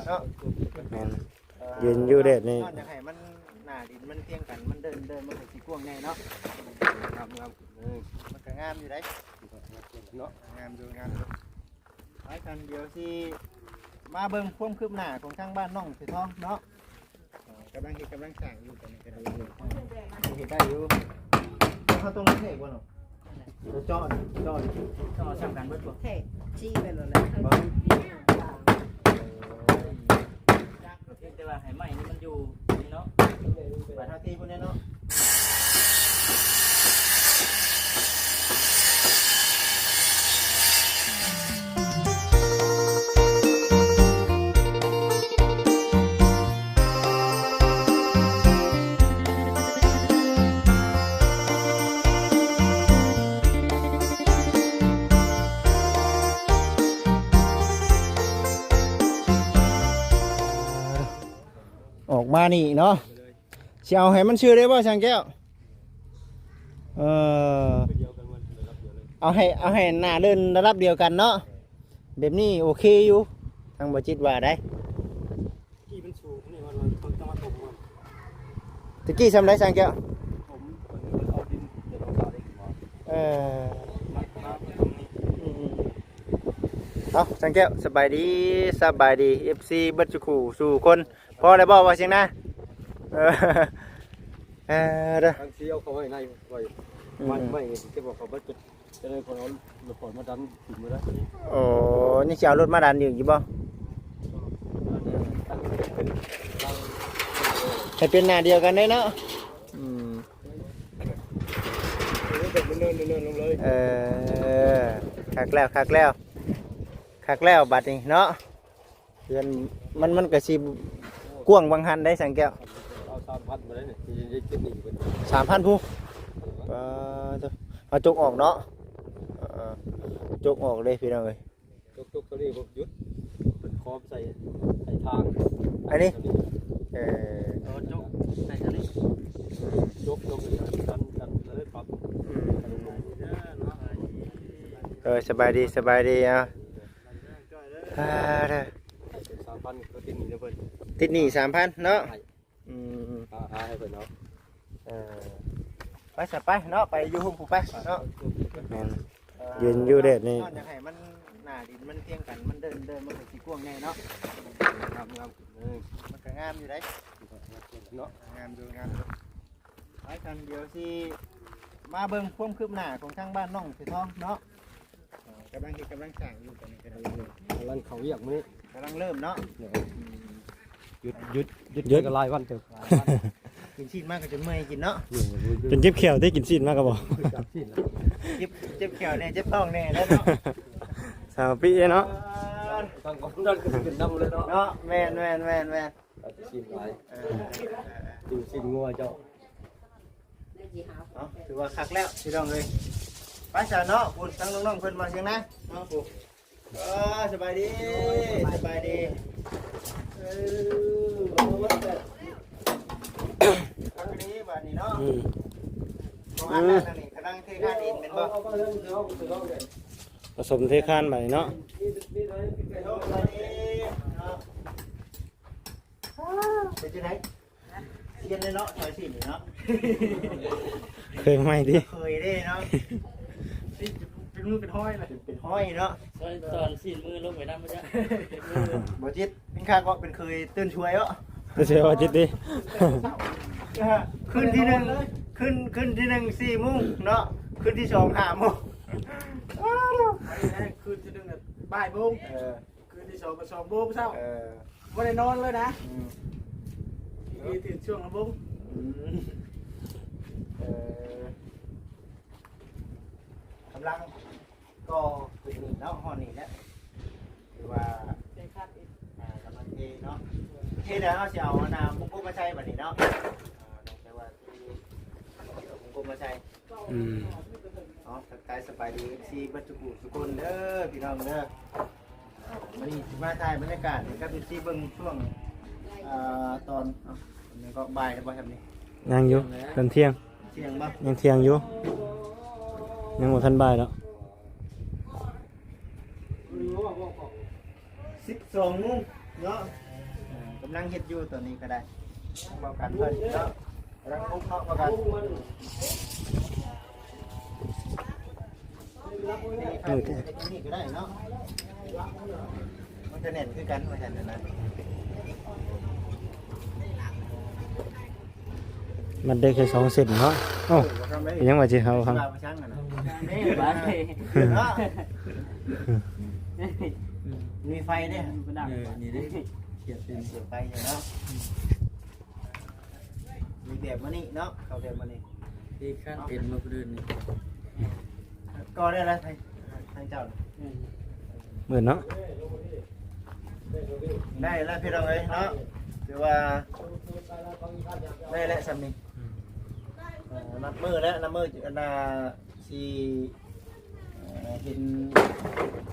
เนาะแม่นยืนอยู่เด็ดนี่ อยากให้มันหน้าดินมันเทียงกันมันเดินมันก็สิกว้างแน่เนาะงามมันก็งามอยู่ได้เนาะงามอยู่ไปกันเดี๋ยวสิมาเบิ่งความคืบหน้าของทางบ้านน้องสิท้องเนาะกำลังสร้างอยู่ตอนนี้ก็ได้เห็นได้อยู่เขาตรงนี้เท่กว่าเนาะจอสำคัญเบิดบ่ เท่ชี้ไปเลยแหละ บ่แต่ว่าให้ไหมนี่มันอยู่นี่เนาะ บาดเท่าที่พวกนี้เนาะออกมานี่เนาะสิเอาให้มันชื่อได้บ่ช่างแก้วเอาให้หน้าเดินระดับเดียวกันเนาะแบบนี้โอเคอยู่ทางบ่จิตว่าได้กี้มันสูงนี่มันต้องมาถมมันตะกี้ทำได้ช่างแก้วผมเอาดินเดี๋ยวเราได้เอาช่างแก้วสบายดี FC เบิดสุขสู่คนพอได้บ่ว่าเสียงนะเด้อ ทางที่เอาเขาไว้ในไว้ไม่จะบอกเขาว่าจะได้คนเอารถปล่อยมาดันถึงมาได้ โอ้นี่จะเอารถมาดันอยู่บ่ให้เป็นหน้าเดียวกันได้เนาะเนินลงเลยคักแล้วบัดนี้เนาะเดือนมันก็สิกว้างบางหันได้สังแก้วเอา3,000มาได้เนี่ยจะเก็บหนีเป็น 3,000ผู้เอาจกออกเนาะจกออกเลยพี่น้องเอ้ย จกตัวนี้ผมยุดเป็นคอมใส่ทาง อันนี้จกใส่ตัวนี้ จกกันเลยปั๊บ สบายดีอ่ะเป็น3,000ก็ติดหนีนะเพื่อน ติดหนี้ 3,000เนาะให้เพื่อนเนาะไปสับไปเนาะไปอยู่ห้องผู้ไปเนาะ ยืนอยู่เด็ดนี่ อยากให้มันหน้าดินมันเทียงกันมันเดินมันก็สิกว้างแน่เนาะมันก็งามอยู่ได้เนาะงามอยู่ไปกันเดี๋ยวสิมาเบิ่งความคืบหน้าของทางบ้านน้องสิท้องเนาะกำลังสร้างอยู่ตอนนี้ก็ได้ ร้านเขาเรียกมั้ย กำลังเริ่มเนาะหยุดกันหลายวันเถอะกินชีสมากก็จนเมื่อยกินเนาะ จนเจ็บแขวได้กินซีนมากกระบอก เจ็บแขวเนี่ยเจ็บท้องเนี่ยแล้วเนาะ สาวปีเนาะ ต้องก่อนนั่นก็เป็นน้ำเลยเนาะ เนาะแม่นชิมหลายดูชิมงัวเจ้าถือว่าคักแล้วพี่น้องเลยไปซะเนาะคุณทั้งน้องๆเพิ่นมาเสียงนะเนาะปู่สบายดีครั้งนี้บัดนี้เนาะของอันนั้นนี่กำลังเทคานดินเป็นบ่ ผสมเทคานไปเนาะเป็นจังได๋เย็นเลยเนาะถอยสิเนาะ เคยไหมดิ เคยได้เนาะเป็นมือเป็นห้อยนะเป็นห้อยเนาะ ตอนสิ้นมือลงไปน้ำไม่ได้ บ่จิตเป็นข้าก็เป็นเคยตื่นช่วยเนาะ จะเชื่อว่าจิตดิ ขึ้นที่1 4 โมงเนาะขึ้นที่2 5 โมงคืนที่หนึ่งบ่ายโมงคืนที่สองก็2 โมงเช้าไม่ได้นอนเลยนะมีตื่นช่วงละโมงกำลังก็เป็นนี่เนาะห้องนี้แหละหรือว่า เด็กคาดอีก กำลังเทเนาะเทเดี๋ยวเราจะเอาน้ำปุ๊บมาใช้แบบนี้เนาะแต่ว่าปุ๊บมาใช้เนาะทักทายสบายดีซีบัจจุกุสุกลเด้อพี่น้องเด้อวันนี้มาถ่ายบรรยากาศกับซีเบิ้งช่วงตอนนี้ก็บ่ายแล้วบ่ทำนี่ ยังอยู่ตอนเที่ยง เที่ยงบ่ ยังเที่ยงอยู่ยังหมดทันบ่ายแล้ว 12 โมงเนาะ กำลังเฮ็ดอยู่ตัวนี้ก็ได้บอกกันเพิ่นเนาะกำลังมุกเนาะบอกกันนี่ก็ได้เนาะมันจะเน็ตคือกันว่าซั่นนะ มันได้แค่2เซนเนาะโอ้เป็นยังว่าสิเฮาครับ ไปช่างกันนะ นี่ไป เนาะมีไฟเด้ นี่ดิเขียดเป็น เสียบไฟอยู่เนาะมีแบบมานี่เนาะเขาแบบมานี่ ที่ข้างเป็นมาพื้นนี่ ก็ได้แล้วทางเจ้า เหมือนเนาะ ได้แล้วพี่น้องเอ้ยเนาะหรือว่าได้แล้วสำนีนับมือแล้วนับมือนาสีเห็น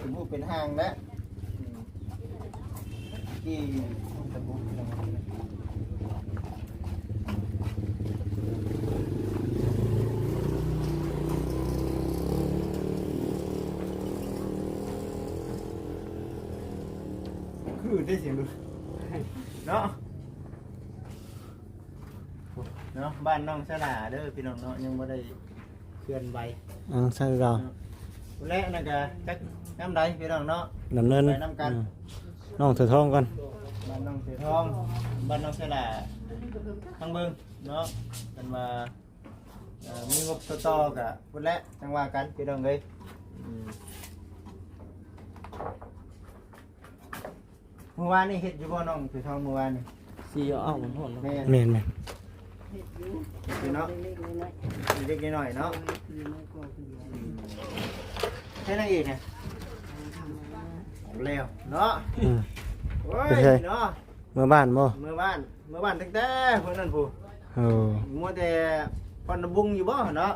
สมมุติเป็นห้างแล้วที่สมมุติคือได้เสียงดูเนาะเนาะบ้านน้องสลาเด้อพี่น้องเนาะยังไม่ได้เคลื่อนไหว ใช่เรา และนั่นก็จักน้ำใดพี่น้องเนาะ ดำเนิน ไปน้ำกัน น้องเถือทองก่อน บ้านน้องเสือทองบ้านน้องสลาทั้งเบิ่งเนาะกันมามีงบต่อๆกับพุ่นและจังว่ากันพี่น้องเอ้ยเมื่อวานนี่เฮ็ดอยู่บ่น้องเสือทองเมื่อวานนี่ สีเอามันหอน แม่น แม่น เฮ็ดอยู่เนาะเล็กๆน้อยๆเนาะแค่นั้นเองเนี่ยเอาแล้วเนาะ โอ้ยเนาะ เมื่อบ้านบ่ เมื่อบ้านตั้งแต่เพิ่นนั่นผู้ โอ้ มัวแต่พอนบุงอยู่บ่เนาะ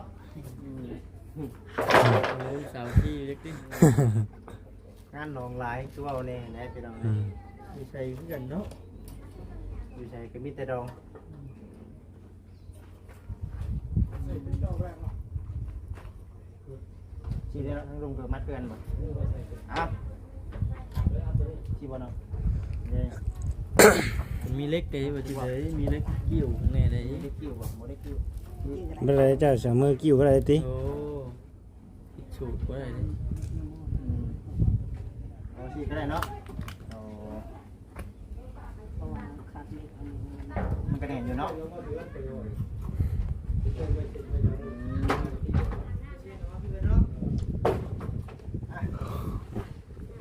สาวที่เล็กดิ งานหนองหลายตัวเอาแน่นะพี่น้อง อืม อยู่ใส่คือกันเนาะอยู่ใส่ก็มีแต่ดองสิได้ทั้งลุงเกิดมัดเพื่อนบ่อ้าวสิบ่เนาะเด้ มีเล็กเก๋แบบที่ไหนมีเล็กกิ้วข้างในได้ บ่ได้กิ้วบ่ได้กิ้ว บ่ได้เจ้าเสมือกิ้วบ่ได้ติ โอ้อิดสูดก็ได้เลย เอาสิก็ได้เนาะเอามันก็แน่นอยู่เนาะ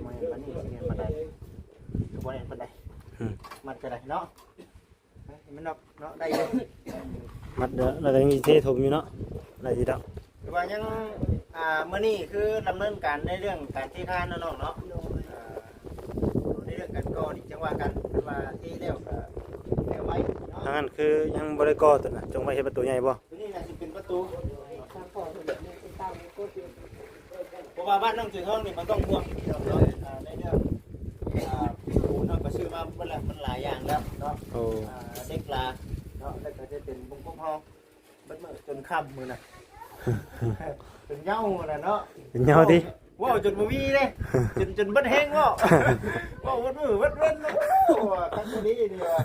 ไม่ปันนี้สิเรียนปันใดคือบ่เรียนปันใดมันก็ได้เนาะมันเนาะได้เลย มัดเด้อแล้วก็ยังสิเทถมอยู่เนาะได้สิดอก คือว่ายังมื้อนี้คือดำเนินการในเรื่องการที่ค้านเนาะเนาะในเรื่องการก่อนี่จังว่ากันว่าที่แล้วก็แล้วไว้เนาะ ทางนั้นคือยังบ่ได้ก่อตัวน่ะจงไว้เฮ็ดประตูใหญ่บ่ ตัวนี้น่าสิเป็นประตูเพราะว่าบ้านน้องจือทองนี่มันต้องพ่วงเนาะในเรื่องปูเนาะก็ซื้อมาเพิ่นละมันหลายอย่างแล้วเนาะ โอ้ เด็กลาเนาะแล้วก็จะเป็นบุ้งพองเบิดมื้อจนค่ำมื้อน่ะเป็นเหย้าน่ะเนาะ เป็นเหงาติ ว้าวจนบ่มีเลยจนเบิดแห้งว้าวว้าวเบิดมือเบิดเว้นโอ้คันนี้นี่ว่า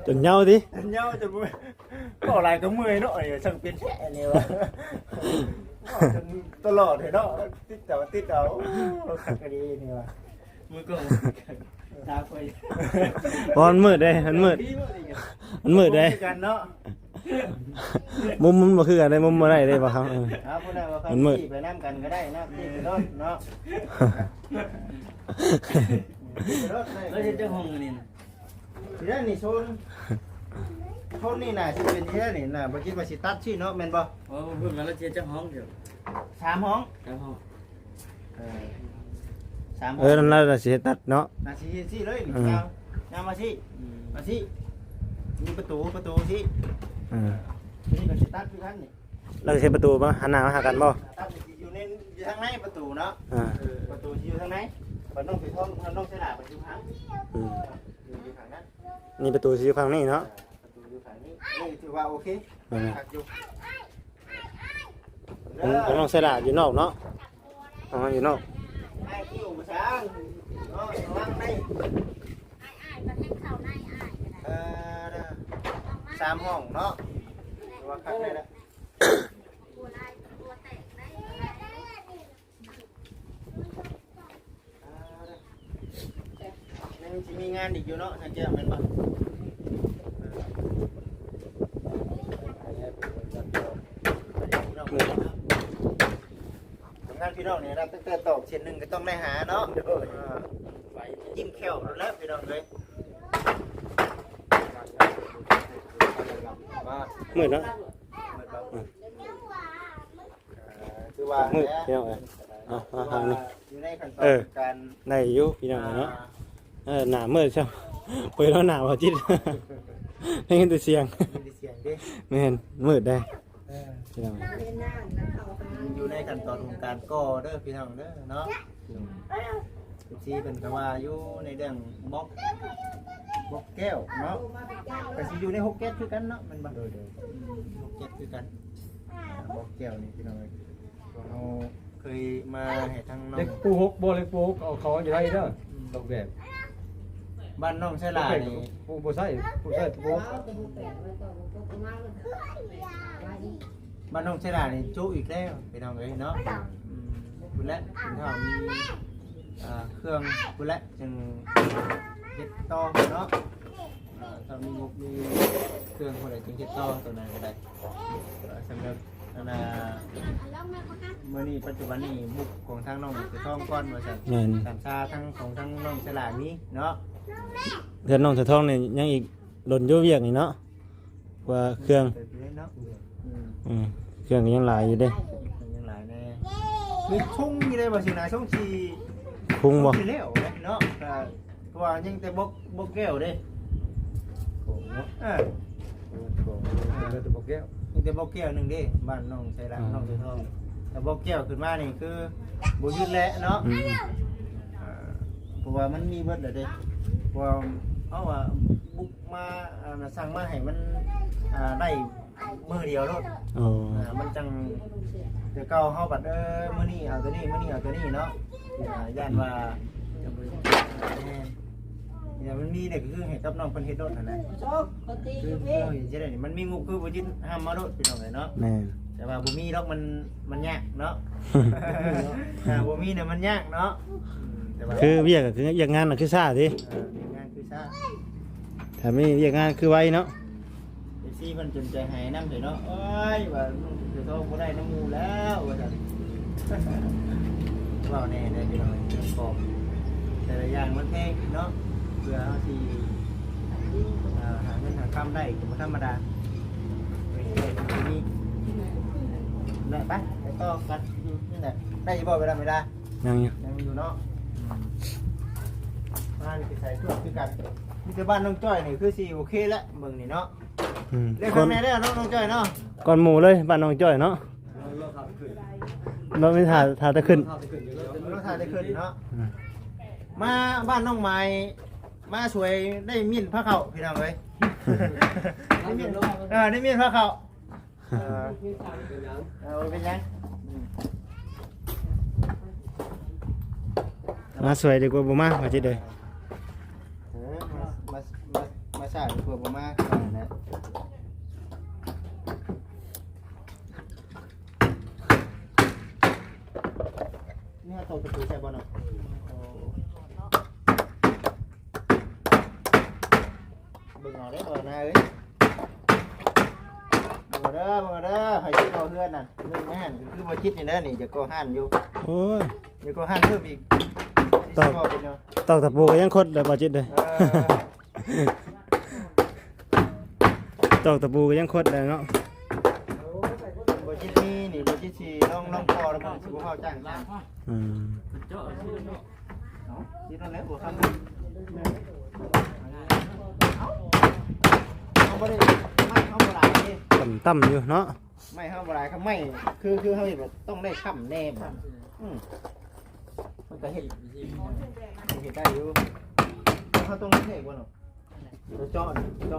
จนเหงาติ จนเหย้าจนบ่ว้าวหลายก็เมื่อยเนาะช่างเป็นแท้นี่ว่าจนตลอดเนาะติดเอาคันนี้นี่ว่า มือก็ตาไฟ บ่มันมืดเด้มันมืดมันมืดเด้ กันเนาะ มุมมันบ่คือกันได้มุมบ่ได้เด้บ่ครับ ผู้ใดว่าเขาขี่ไปนํกันก็ได้นะขี่ไปรถเนาะ แล้วจะห้องนี่นะ ทีนั้นนี่โซนนี่น่ะสิเป็นที่นี่น่ะบ่คิดว่าสิตัดชื่อเนาะแม่นบ่ โอ้เพิ่งแล้วจะห้องเดียว 3ห้อง แล้วห้อง 3ห้อง นั่นล่ะสิตัดเนาะ น่ะสิเลยนี่เอามาสิมาสิมีประตูสินี่ก็สิตัดคือกันนี่ แล้วก็เฮ็ดประตูบ่หันหน้ามาหากันบ่ ตัดอยู่ทางในประตูเนาะ อ่า ประตูอยู่ทางไหนบ่ต้องไปท่องต้องใช้หน้าไปอยู่ทาง อืม อยู่ทางนั้น นี่ประตูสิอยู่ฝั่งนี้เนาะ ประตูอยู่ทางนี้นี่ถือว่าโอเคหักอยู่ ผมต้องใส่ละอยู่นอกเนาะอ๋ออยู่นอก ไอ้ที่อยู่ช้างเนาะวางใน ai ai và thanh khảo này 3ห้องเนาะว่าคักได้ละยังสิมีงานอีกอยู่เนาะทางแก้วแม่นบ่งานพี่น้องเนี่ยรับตั้งแต่ตอกเช่นหนึ่งก็ต้องได้หาเนาะไปจิ้มแควแล้วพี่น้องเลย มืดเนาะ คือว่า มืดพี่น้องทางนี้ อยู่ในขั้นตอนการ ได้อยู่พี่น้องเนาะหนามืดใช่เปิดแล้วหนาวจิตให้เห็นแต่เสียง มีเสียงดิ ไม่เห็นมืดได้พี่น้อง อยู่ในขั้นตอนของการก่อเด้อพี่น้องเด้อเนาะที่เป็นคำว่าอยู่ในเรื่องบล็อกแก้วเนาะก็สิอยู่ใน6แก้วคือกันเนาะมันบ่6แก้วคือกันบล็อกแก้วนี่พี่น้องเอ้ยเราเคยมาให้ทางน้อง เล็กปู6บ่เล็กปู6เอาเขาอยู่ได้เด้อดอกแบบ บ้านน้องใช่ลานี่ ปูบ่ใส่ปูใส่ปู บ้านน้องใช่ลานี่จุอีกแล้วพี่น้องเอ้ยเนาะคุณและคุณถ้ามีเครื่องคุณและจึงเฮ็ดต่อเนาะถ้ามีงบมีเครื่องคนใดจึงเฮ็ดต่อตัวนั้นก็ได้สำหรับมื้อนี้ปัจจุบันนี้มุกของทางน้องจะต้องก้อนว่าซั่น แม่น สามชาทั้งของทั้งน้องฉลาดนี้เนาะ เพื่อนน้องเสือทองเนี่ยยังอีกหล่นโยเวียกนี่เนาะว่าเครื่อง เปิดไปเลยเนาะ เครื่องก็ยังหลายอยู่เด้ ยังหลายแน่คือชงอยู่ได้บ่สินะชงชี คุ้งบ่ สิแล้วเนาะก็ว่ายังแต่บกแก้วเด้โอ้เออ เด้อตะบ่แก้ว ยังแต่บกแก้วนึงเด้บ้านน้องฉลาดน้องเสือทองแต่บกแก้วขึ้นมานี่คือบ่ยืดแล้วเนาะเพราะว่ามันมีเบิดแล้วเด้เพราะว่าเอาว่าบุกมาสั่งมาให้มันได้มื้อเดียวโลด โอ้ มันจังเดี๋ยวเก่าเฮาบัดมื้อนี้เอาตัวนี้มื้อนี้เอาตัวนี้เนาะย่านว่าเนี่ยมันมีเนี่ยคือให้กับน้องเพิ่นเฮ็ดโดดนั่นแหละคือเห็นจังได๋นี่มันมีงบคือบ่ยินห้ามมาโดดพี่น้องเอ้ยเนาะ แม่น แต่ว่าบ่มีดอกมันยากเนาะบ่มีเนี่ยมันยากเนาะแต่ว่า คือเวียกก็คือเวียกงานน่ะคือซ่าสิ งานคือซ่า ถ้าไม่เวียกงานคือไวเนาะ ซี่มันจนใจหายน้ำเนาะเอ้ยว่าเดี๋ยวโตบ่ได้น้ำมูแล้วว่าซั่นว่าแน่ได้พี่น้องบอกแต่ละอย่างมันแพงเนาะเพื่อเฮาสิหาเงินหาคำได้ก็บ่ธรรมดานี่ได้ปะแล้วก็กันนี่แหละได้บ่เวลายังอยู่ ยังอยู่เนาะบ้านสิใส่ทั่วคือกันมีแต่บ้านน้องจ้อยนี่คือสิโอเคแล้วเบิ่งนี่เนาะเล่น ค ข้าน งในได้น้องจ้อยเนาะ ก่อนหมู่เลยบ้านน้องจ้อยเนาะเราไม่ถ่าตะขึ้น น้องทายได้ขึ้นเนาะมาบ้านน้องไม้มาสวยได้มีนพระเขาพี่น้องเอ้ยได้มีนได้มีนพระเขาเป็นยัง มาสวยดีกว่าบ่มาว่าจิเด้อ มาใส่เพื่อบ่มานะนี่ฮะตกตะปูใส่บ่เนาะเบิ่งเอาได้บ่นะเอ้ยบ่เด้อให้สิเอาเฮือนน่ะเรื่องแม่นคือบ่คิดนี่เด้อนี่จะก่อห้านอยู่ โอ้ย เดี๋ยวก่อห้านเพิ่มอีกตอกเป็นเนาะ ตอกตะปูก็ยังคดเลยบ่จิเด้อตอกตะปูก็ยังคดเลยเนาะ บ่คิดนี่บ่คิดสิน้องพอแล้วบ่สิบ่เข้าจ้างจ้าง เจาะที่เนาะ เนาะคิดนั่นแหละบ่ครับเอาบ่ได้ไม่เฮาบ่หลายนี่ ต่ำอยู่เนาะ ไม่เฮาบ่หลายครับไม่คือเฮาเฮ็ดแบบต้องได้ค้ำแน่บ่มันก็เฮ็ดได้อยู่เฮาต้องเฮ็ดบ่เนาะเจาะเจา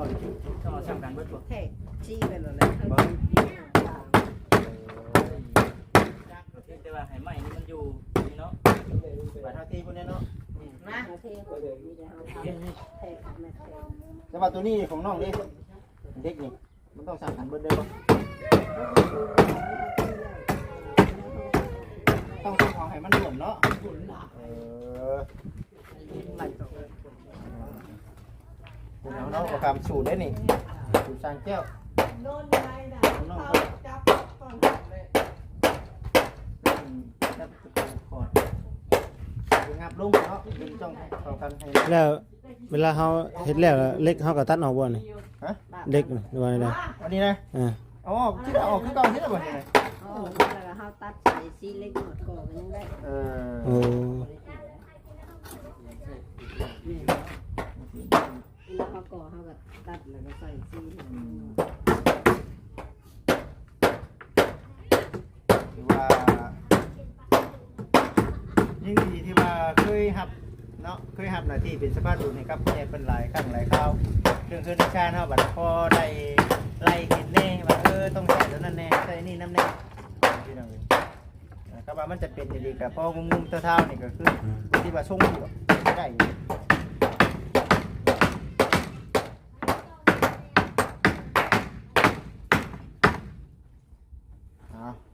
ะซ้ำกันเบิดบ่ แทกชี้ไปแล้วนะ บ่ แต่ว่าให้ไม้นี่มันอยู่นี่เนาะ บาดเท่าที่พุ่นเนาะ นะเทแทกแม่แทก แต่ว่าตัวนี้ของน้องนี่ เด็กนี่มันต้องสั่งกันเบิดได้บ่ต้องทำเอาให้มันรวมเนาะไหลต่อเลย คุณเอาเนาะประคำสูตรได้นี่สูตรสร้างแก้ว โดนไงน่ะเขาจับก่อนเลย จับก่อนงับลงเนาะดึงจ้องเข้ากันให้ แล้วเวลาเฮาเฮ็ดแล้วเล็กเฮาก็ตัดออกบ่นี่ ฮะ เล็กนี่ว่าได อันนี้นะ อ่า อ๋อที่เราออกคือเก่าที่เราบ่เห็นเลย แล้วก็เฮาตัดใส่ซีเล็กหมดก่อนยังได้ โอ้ แล้วเฮาก่อเฮาก็ตัดแล้วก็ใส่ซี ถือว่ายิ่งดีที่ว่าเคยหับเนาะเคยหับหน้าที่เป็นสะพานบุญให้กับผู้ใหญ่เป็นหลายครั้งหลายคราวเรื่องขึ้นชาติเฮาบัดพอได้ไล่เห็นแน่ว่าต้องใส่แล้วนั่นแน่ใส่นี่น้ำแน่พี่น้องเอ้ยครับว่ามันจะเป็นดีกับพองุมๆเท่าๆนี่ก็คือที่ว่าส่งอยู่ได้อยู่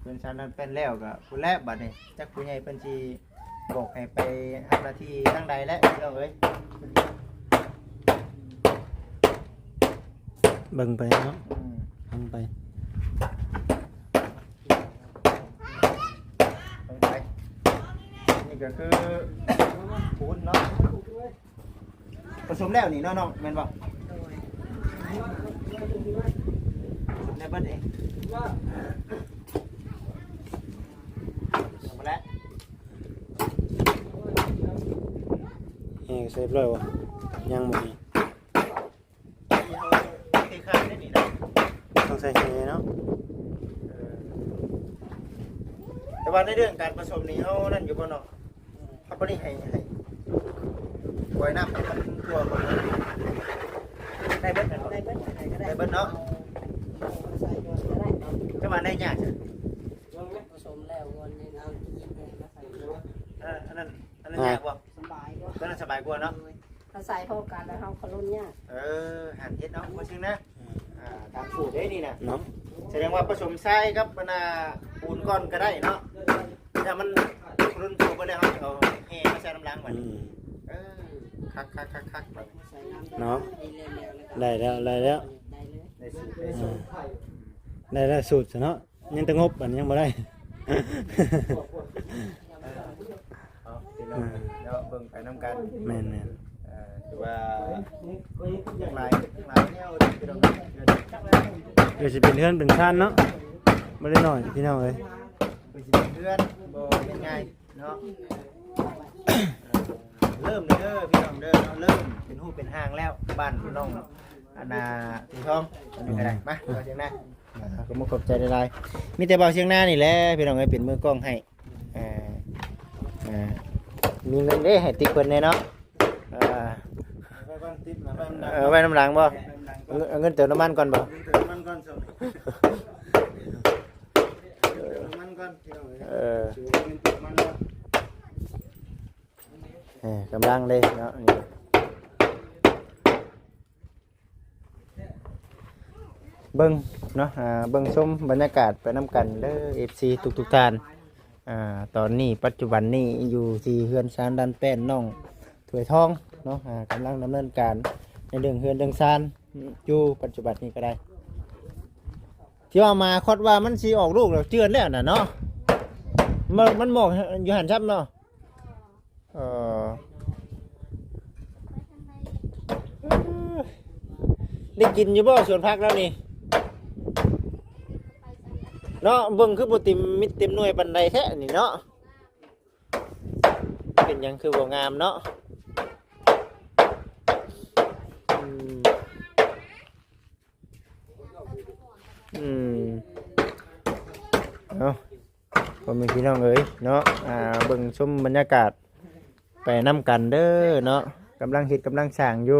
เป็นชั้นนั้นเป็นแล้วก็ผู้แรกบัดนี้จักผู้ใหญ่เพิ่นสิบอกให้ไปทำหน้าที่ทางใดแล้วพี่น้องเอ้ย เบิ่งไปเนาะทำไป ไปนี่ก็คือปูนเนาะผสมแล้วนี่เนาะน้องแม่นบ่ผสมได้เบิดเองเอามาแล้ว แห้งเสร็จแล้วบ่ยังบ่มี ตีข้างได้นี่เนาะ ต้องใส่แห้เนาะ แต่ว่าในเรื่องการผสมนี่เฮานั่นอยู่บ่เนาะเฮาบ่ได้ให้ปล่อยน้ำให้มันทั่วบ่ได้เบิดนั่นบ่ ได้เบิดอะไรก็ได้ ได้เบิดเนาะ ใส่ก่อนก็ได้ จะมาได้ยากจ้ะ ผสมแล้ววันนี้เอาที่ยิบเลยก็ใส่ อันนั้นยากบ่ สบายก็ ตอนนั้นสบายกว่าเนาะ ถ้าใส่พอกันแล้วเฮาก็ลุ้นยาก หันเฮ็ดเนาะว่าซึ่งนะตามสูตรได้นี่นะ เนาะ แสดงว่าผสมทรายกับปนาปูนก้อนก็ได้เนาะถ้ามันรุ่นโตบ่ได้เฮาจะเอาแห่มาใส่น้ำล้างบัด อื นี้ ม คักๆๆๆแบบ ใส่น้ำ เนาะ ได้แล้ว ได้แล้ว ได้เลย ได้สูตรได้สูตร ได้แล้วสูตรซะเนาะยังแต่งบอันยังบ่ได้ เอาพี่น้องเดี๋ยวเบิ่งไปนำกัน แม่น ถือว่าหลายแนวพี่น้อง ๆเดี๋ยวสิเป็นเฮือนเป็นชานเนาะบ่ได้น้อยพี่น้องเอ้ย คือสิเป็นเพื่อนบ่เป็นไงเนาะเริ่มเด้อพี่น้องเด้อเริ่มเป็นหูเป็นห้างแล้วบ้านพี่น้องอันน่ะสีทองอันนี้ก็ได้มาเอาเชียงหน้าก็มาขอบใจหลายๆมีแต่เบาเชียงหน้านี่แหละพี่น้องเอ้ยเป็นมือกล้องให้มีเงินเด้ให้ติ๊กเพิ่นแน่เนาะไว้น้ำหลังบ่เอาเงินเติมน้ำมันก่อนบ่มันก่อนมันก่อนกำลังเลยเนาะนี่เบิ่งเนาะเบิ่งชมบรรยากาศไปน้ำกันเด้อ FC ทุกท่านตอนนี้ปัจจุบันนี้อยู่ที่เฮือนซานดันแป้นน้องถวยทองเนาะกำลังดำเนินการในเรื่องเฮือนเรื่องซานอยู่ปัจจุบันนี้ก็ได้ที่ว่ามาคดว่ามันสิออกลูกแล้วเจือนแล้วน่ะเนาะมันหมอกอยู่หันชับเนาะได้กินอยู่บ่สวนผักแล้วนี่เนาะเบิ่งคือบ่เต็มมิดเต็มหน่วยปานใดแท้นี่เนาะเป็นหยังคือบ่งามเนาะเอาพ่อแม่พี่น้องเอ้ยเนาะเบิ่งชมบรรยากาศไปนำกันเด้อเนาะกำลังเฮ็ดกำลังสร้างอยู่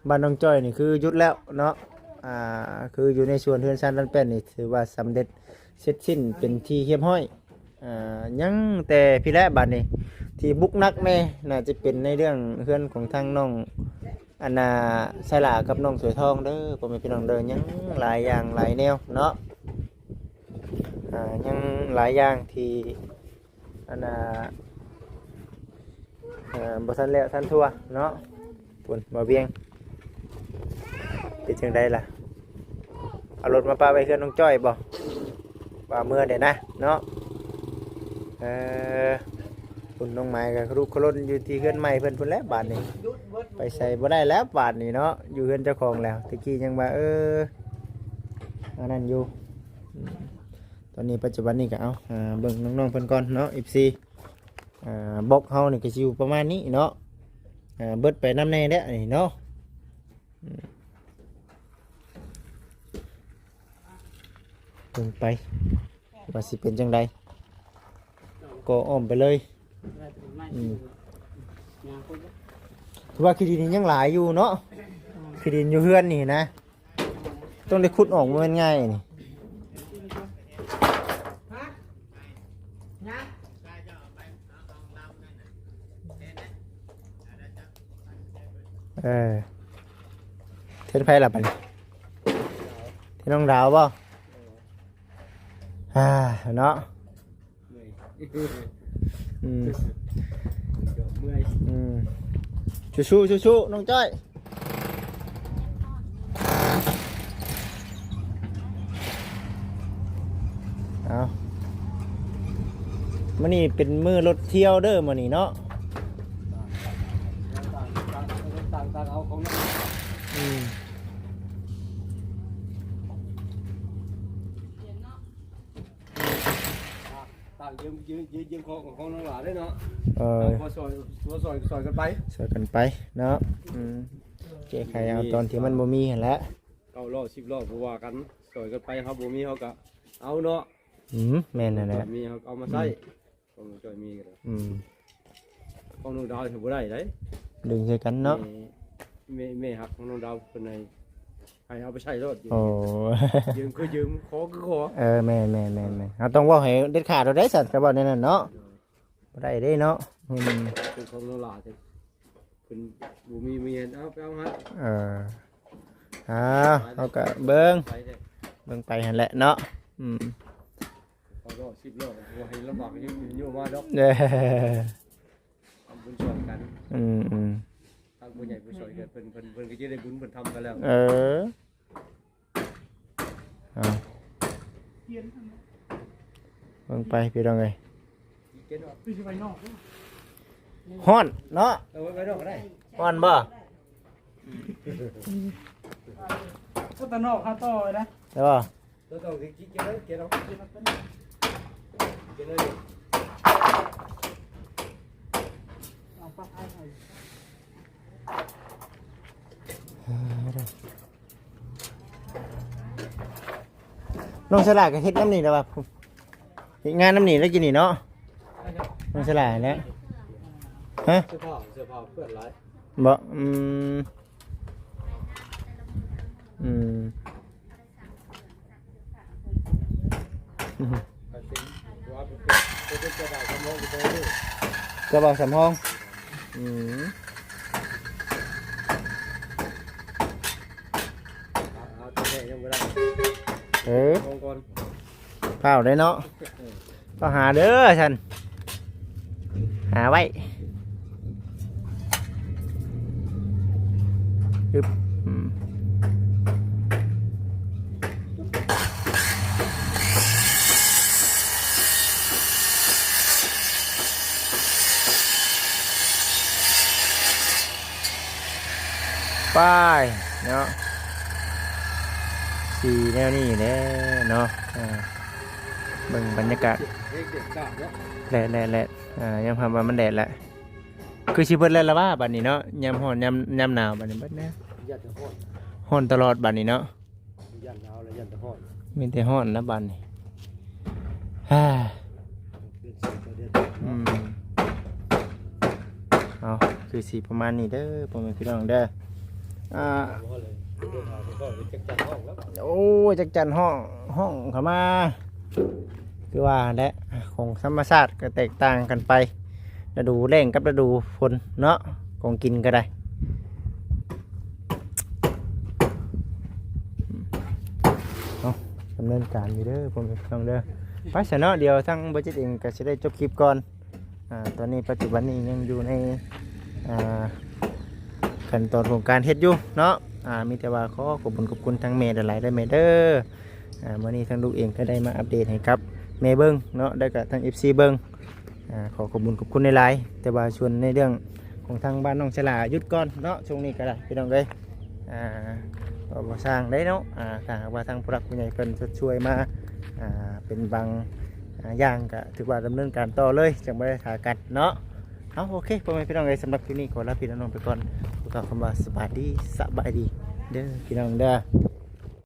บ้านน้องจ้อยนี่คือหยุดแล้วเนาะคืออยู่ในส่วนเฮือนซานดันแป้นนี่ถือว่าสำเร็จเสร็จสิ้นเป็นที่เรียบร้อยยังแต่พี่แลบัดนี้ที่บุกนักแน่น่าจะเป็นในเรื่องเฮือนของทางน้อง อันน่ะใส่หลากับน้องสวยทองเด้อพ่อแม่พี่น้องเด้อยังหลายอย่างหลายแนวเนาะยังหลายอย่างที่อันน่ะบ่ทันแล้วทันทั่วเนาะปุ่นบ่เวียงเป็นจังไดล่ะเอารถมาปาไปเฮือนน้องจ้อยบ่ว่าเมื่อเด้นะเนาะปุ่นน้องไม้ก็รุกขล้นอยู่ที่เฮือนใหม่เพิ่นพุ่นแล้วบาดนี้ไปใส่บ่ได้แล้วบาดนี้เนาะอยู่เฮือนเจ้าของแล้วตะกี้ยังว่าอันนั้นอยู่ตอนนี้ปัจจุบันนี้ก็เอาเบิ่งน้องๆเพิ่นก่อนเนาะ FC บล็อกเฮานี่ก็สิอยู่ประมาณนี้เนาะเบิดไปน้ำแน่เด้อนี่เนาะเบิ่งไปว่าสิเป็นจังไดก็อ้อมไปเลยถือว่าขี้ดินยังหลายอยู่เนาะขี้ดินอยู่เฮือนนี่นะต้องได้ขุดออกมาเป็นง่ายนี่เทนไพ่หลับไปเทนน้องดาวบ่เนาะชูน้องจ้อยเอามื้อนี้เป็นมื้อรถเที่ยวเด้อมื้อนี้เนาะต่างเอาของนั่นต่างยืมของน้องหลานได้เนาะพอซอยกันไปเนาะแก้ไขเอาตอนที่มันบ่มีหั่นแหละ9 รอบ 10 รอบบ่ว่ากันซอยกันไปครับบ่มีเฮาก็เอาเนาะแม่นนั่นแหละมีเฮาเอามาใช้ของน้องจ้อยมีก็ของน้องดาวถือบ่ได้เด้ดึงใส่กันเนาะแม่ฮักของน้องดาวเพิ่นให้เอาไปใช้รถโอ้ยืมคือยืมขอคือขอแม่เฮาต้องเว้าให้เด็ดขาดเราได้สั่นก็บ่แน่นั่นเนาะบ่ได้เด้เนาะเป็นของน้องหลานเพิ่นบ่มีเมียเอาไปเอาฮะเฮาก็เบิ่งไปหั่นแหละเนาะขอรอ10 รอบบ่ให้ลำบากอยู่มาดอกทำบุญช่วยกันทางผู้ใหญ่ผู้ช่วยกันเพิ่นก็จะได้บุญเพิ่นทำกันแล้วเบิ่งไปพี่น้องเอ้ยฮ้อนเนาะไปนอกก็ได้ฮ้อนบ่ก็ตะนอกข้าต่อนะได้บ่ต้องกินเลยกินเอากินเลยน้องสลาก็เฮ็ดน้ำนี่แล้วป่ะเฮ็ดงานน้ำนี่แล้วกินนี่เนาะน้องสลาเนี่ยฮะเสื้อผ้าเพื่อนหลายบ่จะบอกสำห้องเปล่าได้เนาะก็หาเด้อฉันหาไว้ปึ๊บไปเนาะสีแนวนี้แน่เนาะเบิ่งบรรยากาศแหละยังทำว่ามันแดดแหละคือชิเบิดแล้วละว่าบัดนี้เนาะยามร้อนยามหนาวบัดนี้เบิดนะร้อนตลอดบัดนี้เนาะยามหนาวแล้วยามร้อนมีแต่ร้อนนะบัดนี้เอาคือสีประมาณนี้เด้อพ่อแม่พี่น้องเด้อโอ้จักจันห้องเข้ามาคือว่าและของธรรมชาติก็แตกต่างกันไปฤดูแล้งกับฤดูฝนเนาะของกินก็ได้ ดำเนินการอยู่เด้อผมพี่น้องเด้อไปซะเนาะเดี๋ยวทั้งบ่จิตเองก็สิได้จบคลิปก่อนตอนนี้ปัจจุบันนี้ยังอยู่ในขั้นตอนของการเฮ็ดอยู่เนาะมีแต่ว่าขอบคุณทั้งแม่หลายๆได้แม่เด้อมื้อนี้ทั้งลูกเองก็ได้มาอัปเดตให้ครับแม่เบิ่งเนาะได้กับทั้ง FC เบิ่งขอบคุณหลายๆแต่ว่าส่วนในเรื่องของทางบ้านน้องฉลาหยุดก่อนเนาะช่วงนี้ก็ได้พี่น้องเอ้ยบ่สร้างได้เนาะถ้าหากว่าทางผู้รักผู้ใหญ่เพิ่นช่วยมาเป็นบางอย่างก็ถือว่าดำเนินการต่อเลยจังบ่ได้ถากันเนาะเอาโอเคพ่อแม่พี่น้องเอ้ยสำหรับคลิปนี้ขอลาพี่น้องไปก่อนขอกล่าวคำว่าสบายดีเด้อพี่น้องเด้อ